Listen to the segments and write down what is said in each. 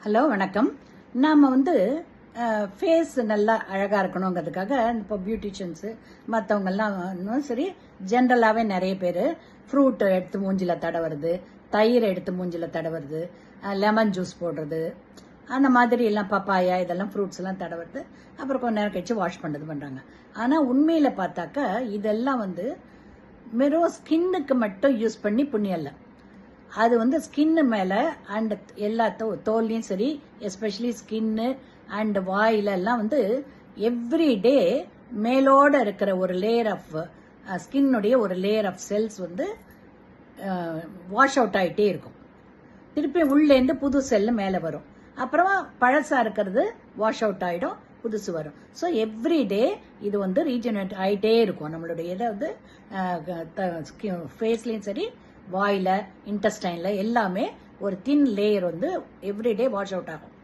Hello வணக்கம். நாம் face நல்லா அழகாக இருக்கணுங்கிறதுக்காக இப்போ பியூட்டிஷியன்ஸு மற்றவங்கெல்லாம் சரி ஜென்ரலாகவே நிறைய பேர் ஃப்ரூட் எடுத்து மூஞ்சில் தடவுறது, தயிர் எடுத்து மூஞ்சில் தடவுறது, லெமன் ஜூஸ் போடுறது, அந்த மாதிரி எல்லாம் பப்பாயா இதெல்லாம் ஃப்ரூட்ஸ் எல்லாம் தடவுறது, அப்புறம் கொஞ்ச நேரம் கழிச்சு வாஷ் பண்ணுறது பண்ணுறாங்க. ஆனால் உண்மையில் பார்த்தாக்கா இதெல்லாம் வெறும் ஸ்கின்னுக்கு மட்டும் யூஸ் பண்ணி புண்ணியம் இல்லை. அது ஸ்கின்னு மேலே அண்ட் எல்லா தோல்லையும் சரி, எஸ்பெஷலி ஸ்கின்னு அண்ட் வாயிலெல்லாம் எவ்ரி டே மேலோட இருக்கிற ஒரு லேயர் ஆஃப் ஸ்கின்னுடைய ஒரு layer of cells wash out ஆகிட்டே இருக்கும். திருப்பி உள்ளேருந்து புது செல்லு மேலே வரும். அப்புறமா பழசா இருக்கிறது வாஷ் அவுட் ஆகிடும், புதுசு வரும். ஸோ எவ்ரி டே இது ரீஜெனரேட் ஆகிட்டே இருக்கும். நம்மளுடைய இதை ஃபேஸ்லேயும் சரி, வாயில, இன்டெஸ்டைன்ல எல்லாமே ஒரு thin layer everyday wash out ஆகும்.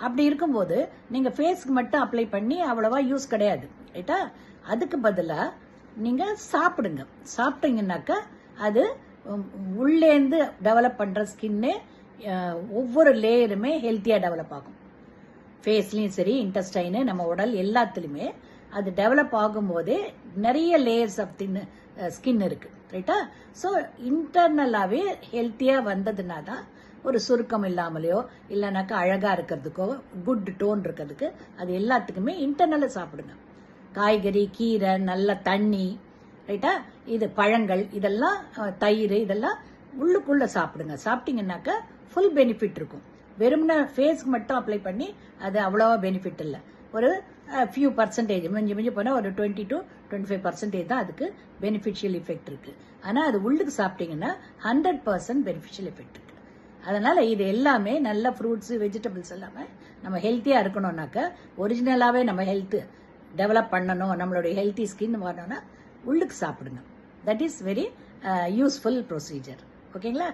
அப்படி இருக்கும்போது நீங்க ஃபேஸ்க்கு மட்டும் அப்ளை பண்ணி அவ்வளவா யூஸ் கிடையாது, ரைட்டா? அதுக்கு பதிலாக நீங்க சாப்பிடுங்க. சாப்பிட்டீங்கன்னாக்கா அது உள்ளேந்து டெவலப் பண்ற ஸ்கின்னு ஒவ்வொரு லேயருமே ஹெல்த்தியா டெவலப் ஆகும். ஃபேஸ்லயும் சரி, இன்டெஸ்டைனு, நம்ம உடல் எல்லாத்துலயுமே அது டெவலப் ஆகும்போதே நிறைய லேயர்ஸ் ஆஃப் ஸ்கின் இருக்கு, ரைட்டா? ஸோ இன்டர்னலாகவே ஹெல்த்தியாக வந்ததுனா தான் ஒரு சுருக்கம் இல்லாமலையோ இல்லைனாக்கா அழகாக இருக்கிறதுக்கோ குட் டோன் இருக்கிறதுக்கு அது எல்லாத்துக்குமே இன்டர்னலாக சாப்பிடுங்க. காய்கறி, கீரை, நல்ல தண்ணி, ரைட்டா? இது பழங்கள், இதெல்லாம் தயிர், இதெல்லாம் உள்ளுக்குள்ளே சாப்பிடுங்க. சாப்பிட்டீங்கன்னாக்கா ஃபுல் பெனிஃபிட் இருக்கும். வெறும்னா ஃபேஸ்க்கு மட்டும் அப்ளை பண்ணி அது அவ்வளோவா பெனிஃபிட் இல்லை. ஒரு ஃபியூ பர்சன்டேஜ் மிஞ்சி போனால் ஒரு 20 to 25% தான் அதுக்கு பெனிஃபிஷியல் எஃபெக்ட் இருக்கு. ஆனால் அது உள்ளுக்கு சாப்பிட்டீங்கன்னா 100% பெனிஃபிஷியல் எஃபெக்ட் இருக்கு. அதனால இது எல்லாமே நல்ல ஃப்ரூட்ஸ், வெஜிடபிள்ஸ் எல்லாமே நம்ம ஹெல்த்தியாக இருக்கணும்னாக்கா, ஒரிஜினலாகவே நம்ம ஹெல்த் டெவலப் பண்ணணும், நம்மளுடைய ஹெல்த்தி ஸ்கின் வரணும்னா உள்ளுக்கு சாப்பிடுங்க. That is very useful procedure. ஓகேங்களா?